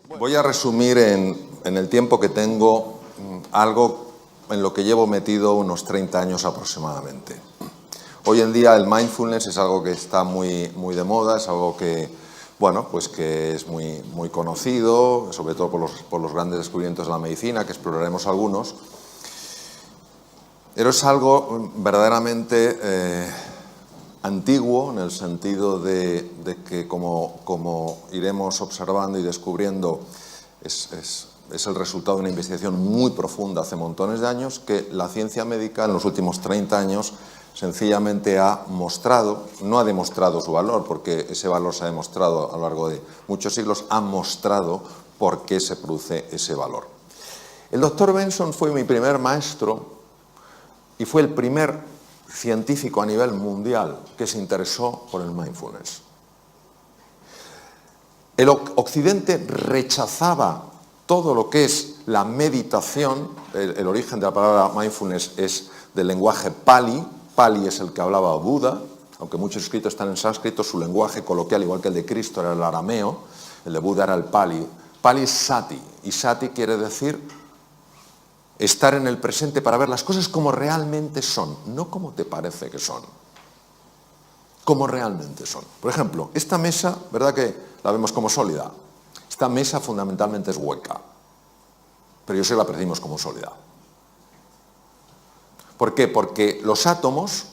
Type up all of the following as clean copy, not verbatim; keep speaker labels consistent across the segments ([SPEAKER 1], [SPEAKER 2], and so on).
[SPEAKER 1] Voy a resumir en el tiempo que tengo algo en lo que llevo metido unos 30 años aproximadamente. Hoy en día el mindfulness es algo que está muy de moda, es algo que, bueno, pues que es muy conocido, sobre todo por los grandes descubrimientos de la medicina, que exploraremos algunos. Pero es algo verdaderamente antiguo, en el sentido de que, como iremos observando y descubriendo, es el resultado de una investigación muy profunda hace montones de años, que la ciencia médica en los últimos 30 años sencillamente ha mostrado, no ha demostrado su valor, porque ese valor se ha demostrado a lo largo de muchos siglos, ha mostrado por qué se produce ese valor. El doctor Benson fue mi primer maestro y fue el primer científico a nivel mundial que se interesó por el mindfulness. El Occidente rechazaba todo lo que es la meditación. El origen de la palabra mindfulness es del lenguaje Pali. Pali es el que hablaba Buda, aunque muchos escritos están en sánscrito, su lenguaje coloquial, igual que el de Cristo, era el arameo, el de Buda era el Pali. Pali es Sati, y Sati quiere decir estar en el presente para ver las cosas como realmente son, no como te parece que son, como realmente son. Por ejemplo, esta mesa, ¿verdad que la vemos como sólida? Esta mesa fundamentalmente es hueca, pero yo sé que la percibimos como sólida. ¿Por qué? Porque los átomos,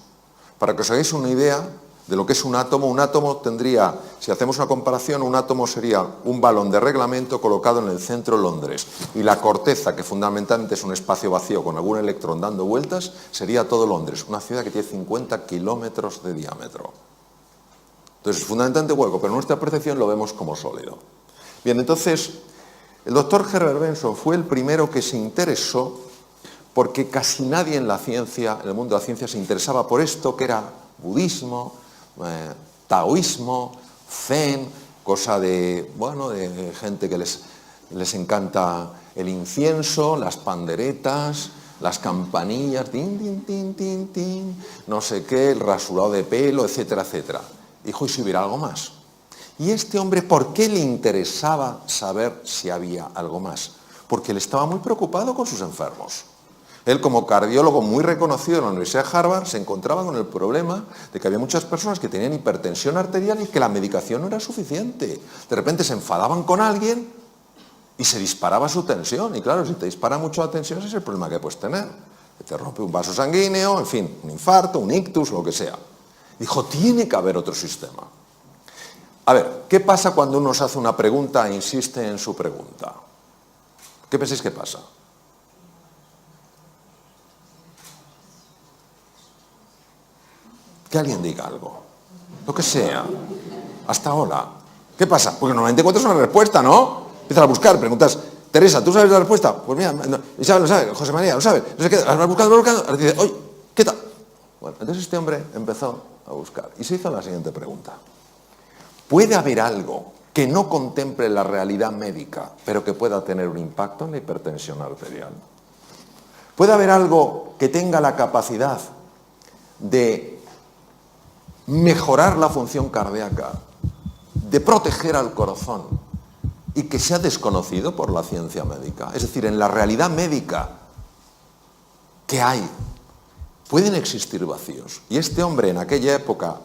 [SPEAKER 1] para que os hagáis una idea de lo que es un átomo tendría, si hacemos una comparación, un átomo sería un balón de reglamento colocado en el centro de Londres, y la corteza, que fundamentalmente es un espacio vacío con algún electrón dando vueltas, sería todo Londres, una ciudad que tiene 50 kilómetros de diámetro. Entonces, es fundamentalmente hueco, pero nuestra percepción lo vemos como sólido. Bien, entonces, el doctor Herbert Benson fue el primero que se interesó, porque casi nadie en la ciencia, en el mundo de la ciencia, se interesaba por esto, que era budismo, taoísmo, zen, cosa de, bueno, de gente que les encanta el incienso, las panderetas, las campanillas, tin, tin, tin, tin, tin, no sé qué, el rasurado de pelo, etcétera, etcétera. Dijo, ¿y si hubiera algo más? Y este hombre, ¿por qué le interesaba saber si había algo más? Porque él estaba muy preocupado con sus enfermos. Él, como cardiólogo muy reconocido en la Universidad de Harvard, se encontraba con el problema de que había muchas personas que tenían hipertensión arterial y que la medicación no era suficiente. De repente se enfadaban con alguien y se disparaba su tensión. Y claro, si te dispara mucho la tensión, ese es el problema que puedes tener. Que te rompe un vaso sanguíneo, en fin, un infarto, un ictus, lo que sea. Dijo, tiene que haber otro sistema. A ver, ¿qué pasa cuando uno se hace una pregunta e insiste en su pregunta? ¿Qué pensáis que pasa? Que alguien diga algo, lo que sea, hasta ahora. ¿Qué pasa? Porque normalmente encuentras una respuesta, ¿no? Empiezas a buscar, preguntas, Teresa, ¿tú sabes la respuesta? Pues mira, no, Isabel lo sabe, José María lo sabe, no sé qué, vas buscando, ahora te dice, oye, ¿qué tal? Bueno, entonces este hombre empezó a buscar y se hizo la siguiente pregunta. ¿Puede haber algo que no contemple la realidad médica, pero que pueda tener un impacto en la hipertensión arterial? ¿Puede haber algo que tenga la capacidad de mejorar la función cardíaca, de proteger al corazón y que sea desconocido por la ciencia médica? Es decir, en la realidad médica que hay, pueden existir vacíos. Y este hombre, en aquella época,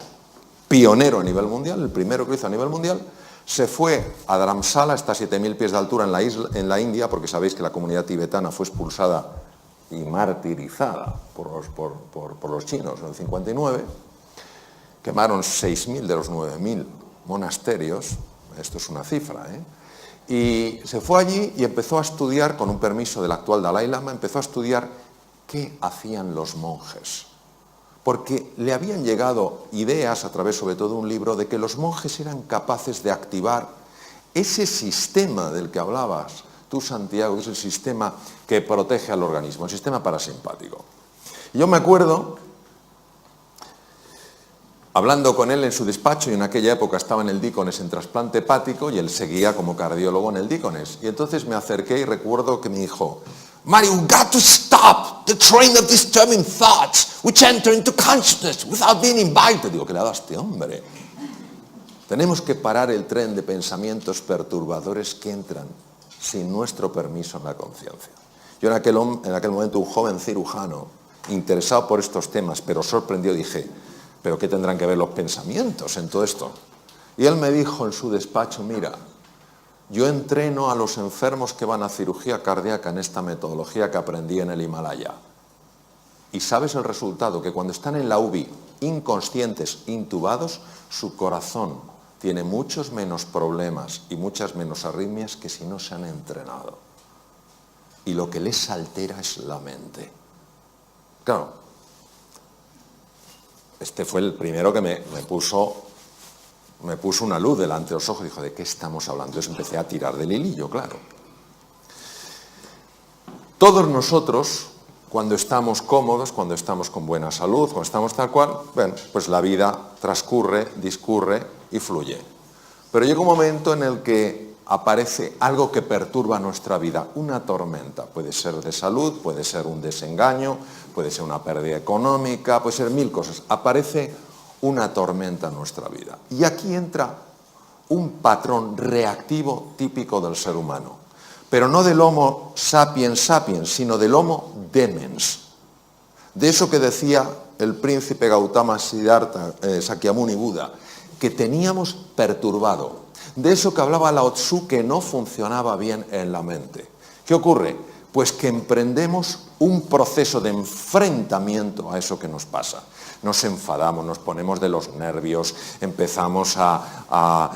[SPEAKER 1] pionero a nivel mundial, el primero que lo hizo a nivel mundial, se fue a Dharamsala, hasta 7.000 pies de altura en la India, porque sabéis que la comunidad tibetana fue expulsada y martirizada por los chinos en el 59, quemaron 6.000 de los 9.000 monasterios, esto es una cifra, y se fue allí y empezó a estudiar, con un permiso del actual Dalai Lama, empezó a estudiar qué hacían los monjes. Porque le habían llegado ideas, a través sobre todo de un libro, de que los monjes eran capaces de activar ese sistema del que hablabas tú, Santiago, que es el sistema que protege al organismo, el sistema parasimpático. Y yo me acuerdo, hablando con él en su despacho, y en aquella época estaba en el Dícones en trasplante hepático, y él seguía como cardiólogo en el Dícones. Y entonces me acerqué y recuerdo que me dijo, Mario, you've got to stop the train of disturbing thoughts which enter into consciousness without being invited. Digo, ¿qué le ha dado a este hombre? Tenemos que parar el tren de pensamientos perturbadores que entran sin nuestro permiso en la conciencia. Yo en aquel momento, un joven cirujano, interesado por estos temas, pero sorprendido, dije, ¿pero qué tendrán que ver los pensamientos en todo esto? Y él me dijo en su despacho, mira, yo entreno a los enfermos que van a cirugía cardíaca en esta metodología que aprendí en el Himalaya. Y sabes el resultado, que cuando están en la UBI, inconscientes, intubados, su corazón tiene muchos menos problemas y muchas menos arritmias que si no se han entrenado. Y lo que les altera es la mente. Claro, este fue el primero que me puso una luz delante de los ojos y dijo, ¿de qué estamos hablando? Entonces empecé a tirar del hilillo, claro. Todos nosotros, cuando estamos cómodos, cuando estamos con buena salud, cuando estamos tal cual, bueno, pues la vida transcurre, discurre y fluye. Pero llega un momento en el que aparece algo que perturba nuestra vida, una tormenta. Puede ser de salud, puede ser un desengaño, puede ser una pérdida económica, puede ser mil cosas. Aparece una tormenta en nuestra vida. Y aquí entra un patrón reactivo típico del ser humano. Pero no del Homo sapiens sapiens, sino del Homo demens. De eso que decía el príncipe Gautama Siddhartha, Sakyamuni Buda, que teníamos perturbado. De eso que hablaba Lao Tzu, que no funcionaba bien en la mente. ¿Qué ocurre? Pues que emprendemos un proceso de enfrentamiento a eso que nos pasa. Nos enfadamos, nos ponemos de los nervios, empezamos a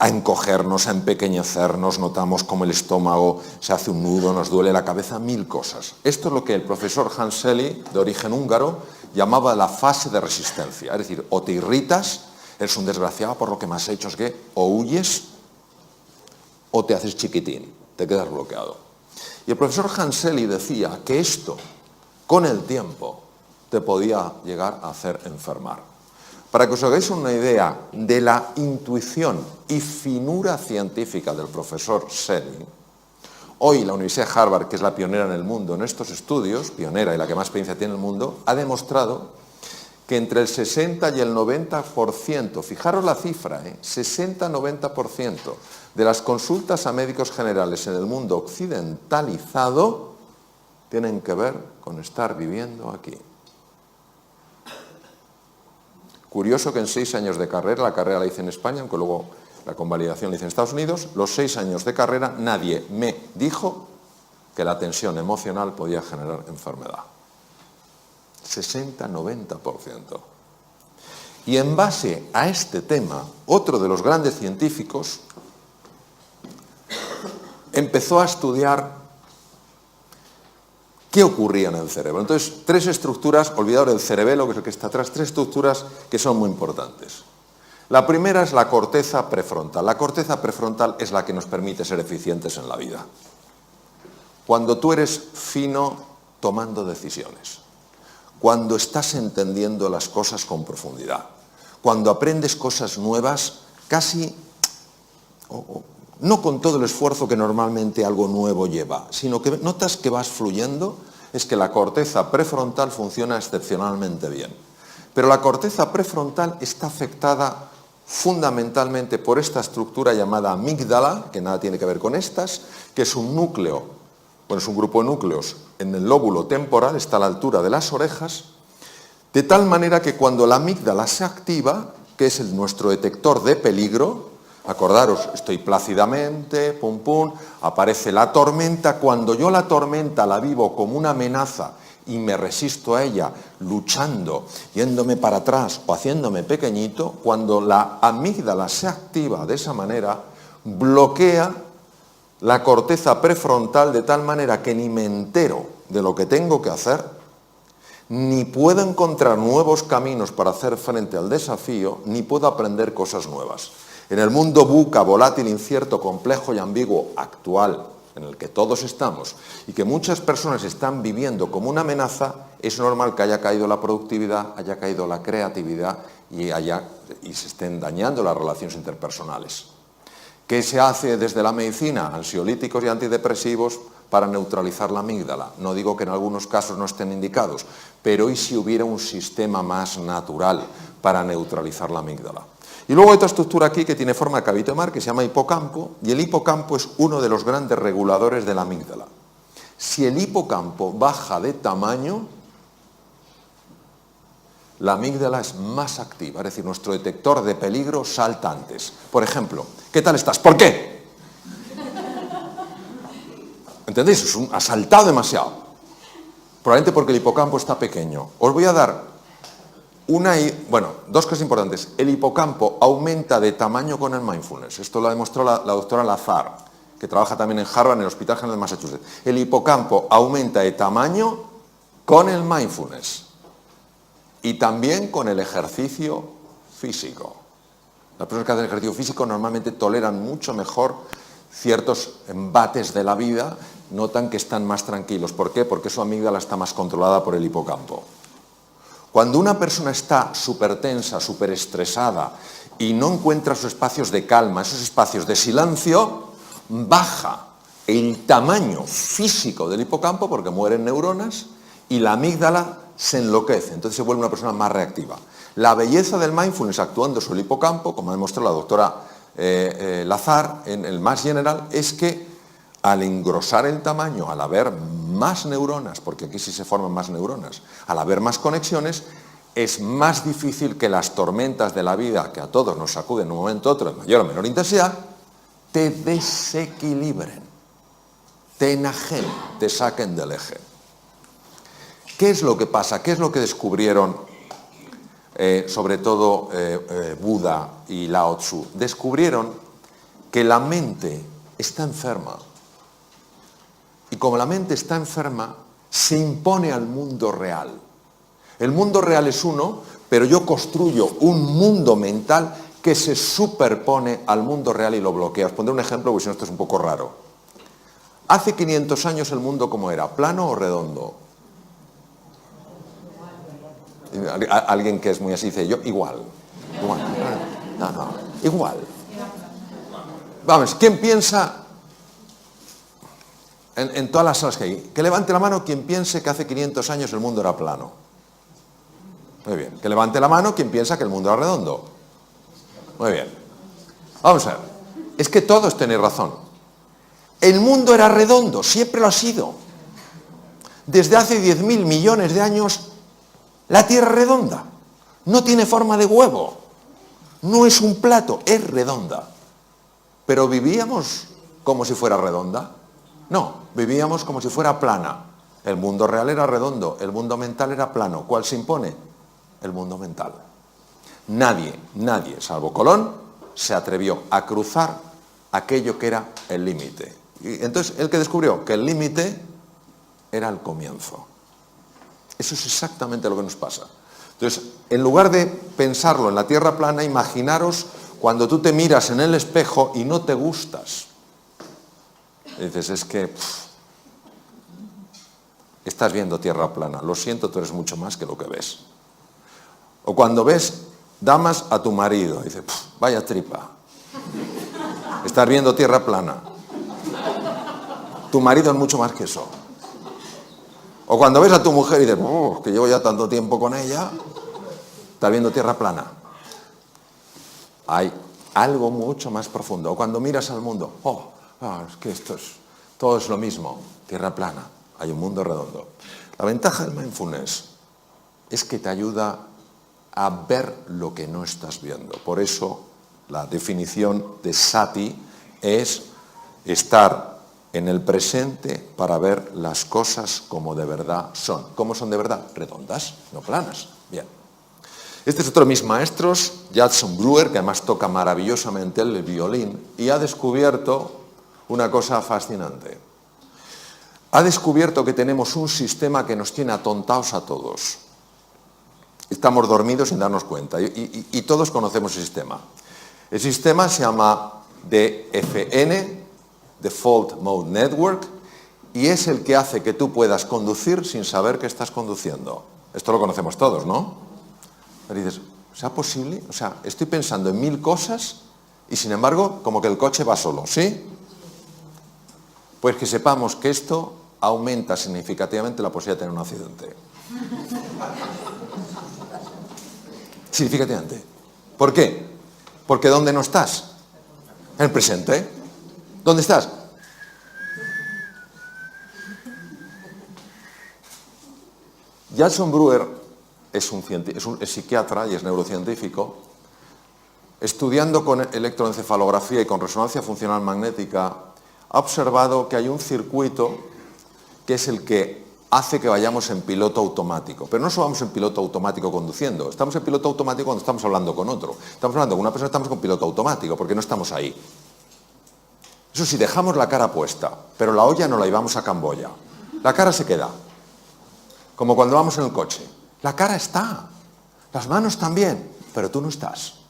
[SPEAKER 1] encogernos, a empequeñecernos, notamos como el estómago se hace un nudo, nos duele la cabeza, mil cosas. Esto es lo que el profesor Hans Selye, de origen húngaro, llamaba la fase de resistencia. Es decir, o te irritas, eres un desgraciado por lo que me has hecho, es que o huyes o te haces chiquitín, te quedas bloqueado. Y el profesor Hans Selye decía que esto, con el tiempo, te podía llegar a hacer enfermar. Para que os hagáis una idea de la intuición y finura científica del profesor Selye, hoy la Universidad de Harvard, que es la pionera en el mundo en estos estudios, pionera y la que más experiencia tiene en el mundo, ha demostrado que entre el 60 y el 90%, fijaros la cifra, 60-90% de las consultas a médicos generales en el mundo occidentalizado tienen que ver con estar viviendo aquí. Curioso que en 6 años de carrera, la carrera la hice en España, aunque luego la convalidación la hice en Estados Unidos, los 6 años de carrera nadie me dijo que la tensión emocional podía generar enfermedad. 60-90%. Y en base a este tema, otro de los grandes científicos empezó a estudiar qué ocurría en el cerebro. Entonces, 3 estructuras, olvidaos del cerebelo, que es el que está atrás, 3 estructuras que son muy importantes. La primera es la corteza prefrontal. La corteza prefrontal es la que nos permite ser eficientes en la vida. Cuando tú eres fino tomando decisiones, cuando estás entendiendo las cosas con profundidad, cuando aprendes cosas nuevas, casi, no con todo el esfuerzo que normalmente algo nuevo lleva, sino que notas que vas fluyendo, es que la corteza prefrontal funciona excepcionalmente bien. Pero la corteza prefrontal está afectada fundamentalmente por esta estructura llamada amígdala, que nada tiene que ver con estas, que es un núcleo, bueno, es un grupo de núcleos en el lóbulo temporal, está a la altura de las orejas, de tal manera que cuando la amígdala se activa, que es nuestro detector de peligro, acordaros, estoy plácidamente, pum pum, aparece la tormenta, cuando yo la tormenta la vivo como una amenaza y me resisto a ella, luchando, yéndome para atrás o haciéndome pequeñito, cuando la amígdala se activa de esa manera, bloquea la corteza prefrontal de tal manera que ni me entero de lo que tengo que hacer, ni puedo encontrar nuevos caminos para hacer frente al desafío, ni puedo aprender cosas nuevas. En el mundo VUCA, volátil, incierto, complejo y ambiguo actual, en el que todos estamos, y que muchas personas están viviendo como una amenaza, es normal que haya caído la productividad, haya caído la creatividad y se estén dañando las relaciones interpersonales. ¿Qué se hace desde la medicina? Ansiolíticos y antidepresivos para neutralizar la amígdala. No digo que en algunos casos no estén indicados, pero ¿y si hubiera un sistema más natural para neutralizar la amígdala? Y luego hay otra estructura aquí que tiene forma de cabito de mar que se llama hipocampo, y el hipocampo es uno de los grandes reguladores de la amígdala. Si el hipocampo baja de tamaño, la amígdala es más activa, es decir, nuestro detector de peligro salta antes. Por ejemplo, ¿qué tal estás? ¿Por qué? ¿Entendéis? Ha saltado demasiado. Probablemente porque el hipocampo está pequeño. Os voy a dar dos cosas importantes. El hipocampo aumenta de tamaño con el mindfulness. Esto lo ha demostrado la doctora Lazar, que trabaja también en Harvard, en el Hospital General de Massachusetts. El hipocampo aumenta de tamaño con el mindfulness y también con el ejercicio físico. Las personas que hacen ejercicio físico normalmente toleran mucho mejor ciertos embates de la vida, notan que están más tranquilos. ¿Por qué? Porque su amígdala está más controlada por el hipocampo. Cuando una persona está súper tensa, súper estresada y no encuentra sus espacios de calma, esos espacios de silencio, baja el tamaño físico del hipocampo porque mueren neuronas y la amígdala se enloquece, entonces se vuelve una persona más reactiva. La belleza del mindfulness actuando sobre el hipocampo, como ha demostrado la doctora Lazar en el Mass General, es que al engrosar el tamaño, al haber más neuronas, porque aquí sí se forman más neuronas, al haber más conexiones, es más difícil que las tormentas de la vida, que a todos nos sacuden en un momento u otro, de mayor o menor intensidad, te desequilibren, te enajenen, te saquen del eje. ¿Qué es lo que pasa? ¿Qué es lo que descubrieron sobre todo Buda y Lao Tzu? Descubrieron que la mente está enferma. Y como la mente está enferma, se impone al mundo real. El mundo real es uno, pero yo construyo un mundo mental que se superpone al mundo real y lo bloquea. Os pondré un ejemplo, porque si no esto es un poco raro. Hace 500 años el mundo ¿cómo era? ¿Plano o redondo? Alguien que es muy así dice, yo igual. No, igual. Vamos, ¿quién piensa en todas las salas que hay? Que levante la mano quien piense que hace 500 años el mundo era plano. Muy bien. Que levante la mano quien piensa que el mundo era redondo. Muy bien. Vamos a ver. Es que todos tenéis razón. El mundo era redondo, siempre lo ha sido. Desde hace 10.000 millones de años, la Tierra es redonda. No tiene forma de huevo. No es un plato, es redonda. Pero vivíamos como si fuera redonda. No, vivíamos como si fuera plana. El mundo real era redondo, el mundo mental era plano. ¿Cuál se impone? El mundo mental. Nadie, salvo Colón, se atrevió a cruzar aquello que era el límite. Y entonces, el que descubrió que el límite era el comienzo. Eso es exactamente lo que nos pasa. Entonces, en lugar de pensarlo en la tierra plana, imaginaros cuando tú te miras en el espejo y no te gustas. Y dices, es que estás viendo tierra plana. Lo siento, tú eres mucho más que lo que ves. O cuando ves damas a tu marido, dices, vaya tripa. Estás viendo tierra plana. Tu marido es mucho más que eso. O cuando ves a tu mujer y dices, que llevo ya tanto tiempo con ella, estás viendo tierra plana. Hay algo mucho más profundo. O cuando miras al mundo, es que todo es lo mismo, tierra plana, hay un mundo redondo. La ventaja del mindfulness es que te ayuda a ver lo que no estás viendo. Por eso la definición de sati es estar en el presente para ver las cosas como de verdad son. ¿Cómo son de verdad? Redondas, no planas. Bien. Este es otro de mis maestros, Judson Brewer, que además toca maravillosamente el violín, y ha descubierto una cosa fascinante. Ha descubierto que tenemos un sistema que nos tiene atontados a todos. Estamos dormidos sin darnos cuenta, y todos conocemos el sistema. El sistema se llama DFN, Default Mode Network, y es el que hace que tú puedas conducir sin saber que estás conduciendo. Esto lo conocemos todos, ¿no? Pero dices, ¿será posible? O sea, estoy pensando en 1000 cosas y sin embargo, como que el coche va solo, ¿sí? Pues que sepamos que esto aumenta significativamente la posibilidad de tener un accidente. Significativamente. ¿Por qué? Porque ¿dónde no estás? En el presente. ¿Dónde estás? Jason Brewer es psiquiatra y es neurocientífico. Estudiando con electroencefalografía y con resonancia funcional magnética, ha observado que hay un circuito que es el que hace que vayamos en piloto automático. Pero no solo vamos en piloto automático conduciendo, estamos en piloto automático cuando estamos hablando con otro. Estamos hablando con una persona, estamos con piloto automático, porque no estamos ahí. Eso sí, dejamos la cara puesta, pero la olla no la llevamos a Camboya. La cara se queda. Como cuando vamos en el coche. La cara está, las manos también, pero tú no estás.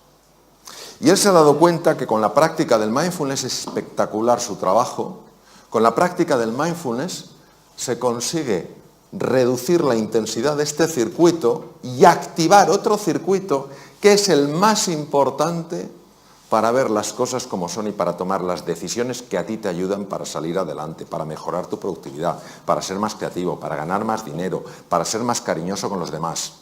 [SPEAKER 1] Y él se ha dado cuenta que con la práctica del mindfulness es espectacular su trabajo. Con la práctica del mindfulness se consigue reducir la intensidad de este circuito y activar otro circuito que es el más importante para ver las cosas como son y para tomar las decisiones que a ti te ayudan para salir adelante, para mejorar tu productividad, para ser más creativo, para ganar más dinero, para ser más cariñoso con los demás.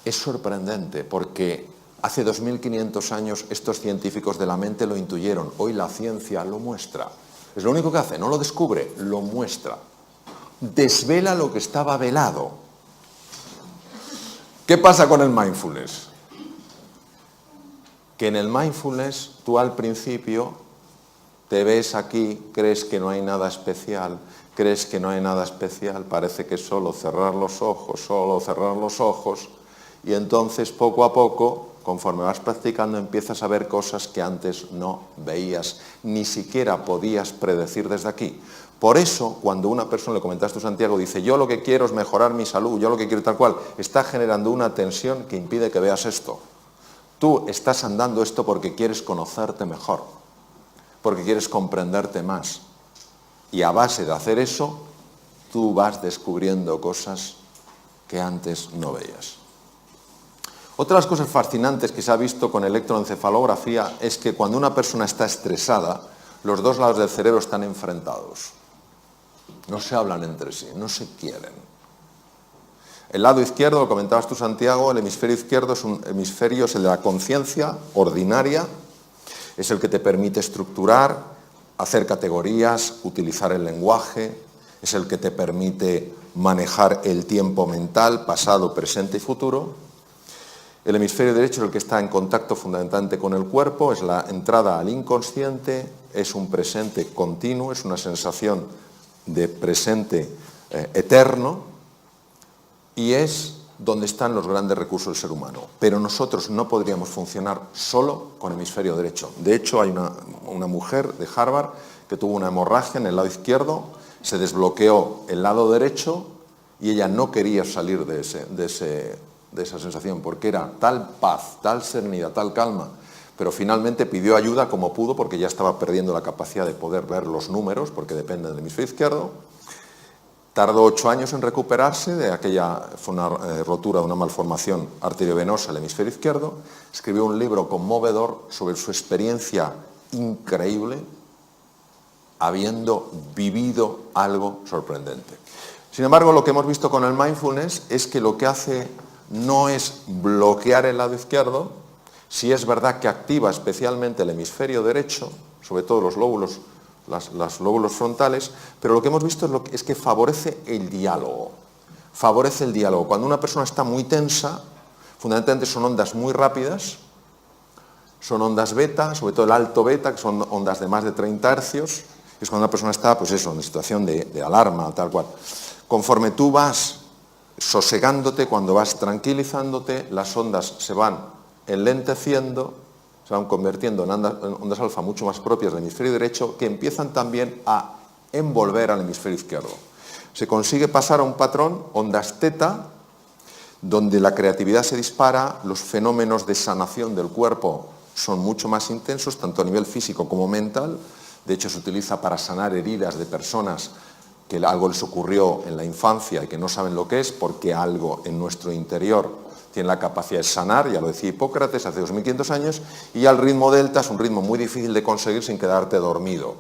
[SPEAKER 1] Es sorprendente porque hace 2500 años estos científicos de la mente lo intuyeron. Hoy la ciencia lo muestra. Es lo único que hace, no lo descubre, lo muestra. Desvela lo que estaba velado. ¿Qué pasa con el mindfulness? Que en el mindfulness tú al principio te ves aquí, crees que no hay nada especial, parece que es solo cerrar los ojos, y entonces poco a poco, conforme vas practicando, empiezas a ver cosas que antes no veías, ni siquiera podías predecir desde aquí. Por eso, cuando una persona, le comentaste tú, Santiago, dice, yo lo que quiero es mejorar mi salud, yo lo que quiero tal cual, está generando una tensión que impide que veas esto. Tú estás andando esto porque quieres conocerte mejor, porque quieres comprenderte más. Y a base de hacer eso, tú vas descubriendo cosas que antes no veías. Otra de las cosas fascinantes que se ha visto con electroencefalografía es que cuando una persona está estresada, los dos lados del cerebro están enfrentados. No se hablan entre sí, no se quieren. El lado izquierdo, lo comentabas tú, Santiago, el hemisferio izquierdo es un hemisferio, es el de la conciencia ordinaria, es el que te permite estructurar, hacer categorías, utilizar el lenguaje, es el que te permite manejar el tiempo mental, pasado, presente y futuro. El hemisferio derecho es el que está en contacto fundamentalmente con el cuerpo, es la entrada al inconsciente, es un presente continuo, es una sensación de presente eterno y es donde están los grandes recursos del ser humano. Pero nosotros no podríamos funcionar solo con el hemisferio derecho. De hecho, hay una mujer de Harvard que tuvo una hemorragia en el lado izquierdo, se desbloqueó el lado derecho y ella no quería salir de esa sensación, porque era tal paz, tal serenidad, tal calma, pero finalmente pidió ayuda como pudo porque ya estaba perdiendo la capacidad de poder ver los números, porque depende del hemisferio izquierdo. Tardó 8 años en recuperarse de aquella, fue una rotura de una malformación arteriovenosa del hemisferio izquierdo. Escribió un libro conmovedor sobre su experiencia increíble, habiendo vivido algo sorprendente. Sin embargo, lo que hemos visto con el mindfulness es que lo que hace no es bloquear el lado izquierdo, sí es verdad que activa especialmente el hemisferio derecho, sobre todo los lóbulos, los lóbulos frontales, pero lo que hemos visto es que favorece el diálogo. Favorece el diálogo. Cuando una persona está muy tensa, fundamentalmente son ondas muy rápidas, son ondas beta, sobre todo el alto beta, que son ondas de más de 30 hercios, es cuando una persona está, pues eso, en situación de alarma, tal cual. Conforme tú vas sosegándote, cuando vas tranquilizándote, las ondas se van enlenteciendo, se van convirtiendo en ondas alfa mucho más propias del hemisferio derecho, que empiezan también a envolver al hemisferio izquierdo. Se consigue pasar a un patrón, ondas teta, donde la creatividad se dispara, los fenómenos de sanación del cuerpo son mucho más intensos, tanto a nivel físico como mental. De hecho, se utiliza para sanar heridas de personas que algo les ocurrió en la infancia y que no saben lo que es, porque algo en nuestro interior tiene la capacidad de sanar, ya lo decía Hipócrates hace 2500 años, y ya el ritmo delta es un ritmo muy difícil de conseguir sin quedarte dormido,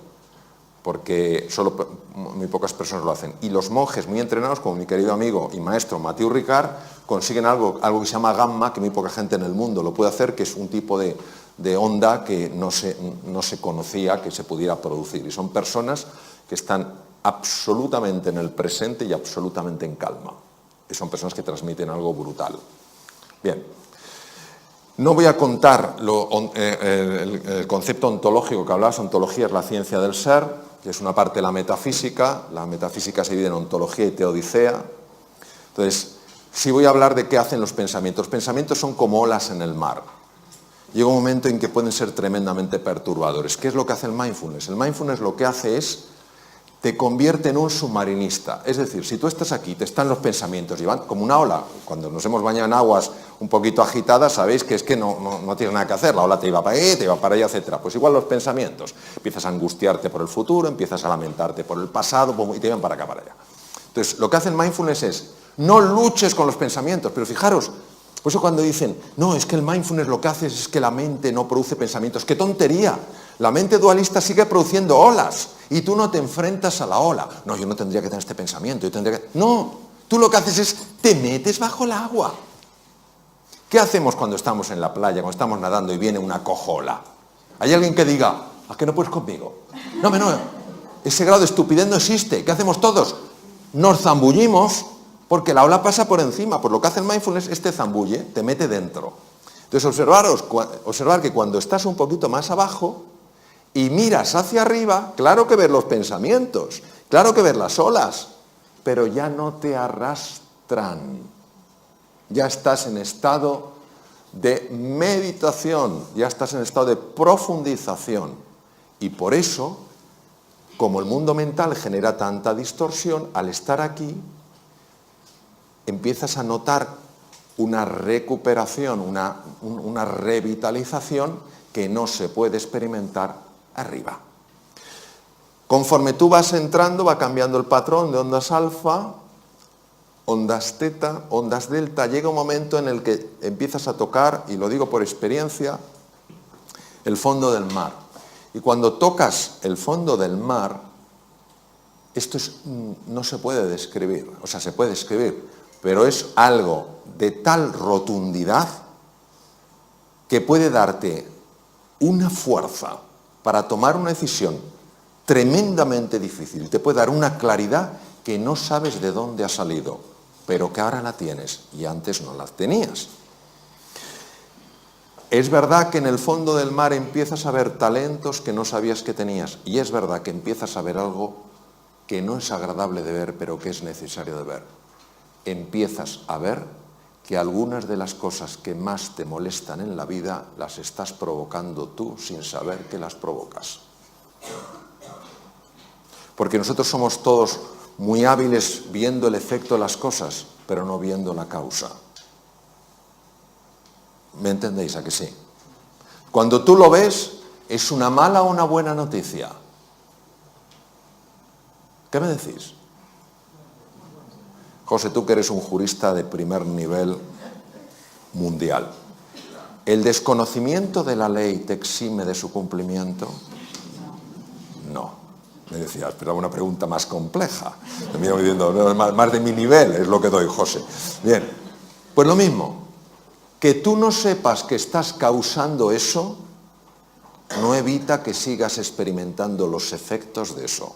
[SPEAKER 1] porque solo muy pocas personas lo hacen. Y los monjes muy entrenados, como mi querido amigo y maestro Mathieu Ricard, consiguen algo que se llama gamma, que muy poca gente en el mundo lo puede hacer, que es un tipo de onda que no se conocía que se pudiera producir. Y son personas que están absolutamente en el presente y absolutamente en calma. Y son personas que transmiten algo brutal. Bien. No voy a contar el concepto ontológico que hablabas. Ontología es la ciencia del ser, que es una parte de la metafísica. La metafísica se divide en ontología y teodicea. Entonces, sí voy a hablar de qué hacen los pensamientos. Los pensamientos son como olas en el mar. Llega un momento en que pueden ser tremendamente perturbadores. ¿Qué es lo que hace el mindfulness? El mindfulness lo que hace es, te convierte en un submarinista. Es decir, si tú estás aquí, te están los pensamientos y van como una ola. Cuando nos hemos bañado en aguas un poquito agitadas, sabéis que es que no tienes nada que hacer. La ola te iba para ahí, te iba para allá, etc. Pues igual los pensamientos. Empiezas a angustiarte por el futuro, empiezas a lamentarte por el pasado y te van para acá, para allá. Entonces, lo que hace el mindfulness es, no luches con los pensamientos, pero fijaros, por eso cuando dicen, no, es que el mindfulness lo que hace es que la mente no produce pensamientos. ¡Qué tontería! La mente dualista sigue produciendo olas y tú no te enfrentas a la ola. No, yo no tendría que tener este pensamiento, yo tendría que... No, tú lo que haces es, te metes bajo el agua. ¿Qué hacemos cuando estamos en la playa, cuando estamos nadando y viene una cojola? ¿Hay alguien que diga, ¿a qué no puedes conmigo? No, ese grado de estupidez no existe. ¿Qué hacemos todos? Nos zambullimos porque la ola pasa por encima. Pues lo que hace el mindfulness es te zambulle, te mete dentro. Entonces observar que cuando estás un poquito más abajo y miras hacia arriba, claro que ves los pensamientos, claro que ves las olas, pero ya no te arrastran. Ya estás en estado de meditación, ya estás en estado de profundización. Y por eso, como el mundo mental genera tanta distorsión, al estar aquí, empiezas a notar una recuperación, una revitalización que no se puede experimentar arriba. Conforme tú vas entrando, va cambiando el patrón de ondas alfa, ondas teta, ondas delta. Llega un momento en el que empiezas a tocar, y lo digo por experiencia, el fondo del mar. Y cuando tocas el fondo del mar, esto no se puede describir, o sea, se puede describir, pero es algo de tal rotundidad que puede darte una fuerza para tomar una decisión tremendamente difícil. Te puede dar una claridad que no sabes de dónde ha salido, pero que ahora la tienes y antes no la tenías. Es verdad que en el fondo del mar empiezas a ver talentos que no sabías que tenías, y es verdad que empiezas a ver algo que no es agradable de ver, pero que es necesario de ver. Empiezas a ver que algunas de las cosas que más te molestan en la vida las estás provocando tú sin saber que las provocas. Porque nosotros somos todos muy hábiles viendo el efecto de las cosas, pero no viendo la causa. ¿Me entendéis a que sí? Cuando tú lo ves, ¿es una mala o una buena noticia? ¿Qué me decís? José, tú que eres un jurista de primer nivel mundial, ¿el desconocimiento de la ley te exime de su cumplimiento? No. Me decía, esperaba una pregunta más compleja. Me mira diciendo, no, más de mi nivel es lo que doy, José. Bien, pues lo mismo. Que tú no sepas que estás causando eso, no evita que sigas experimentando los efectos de eso.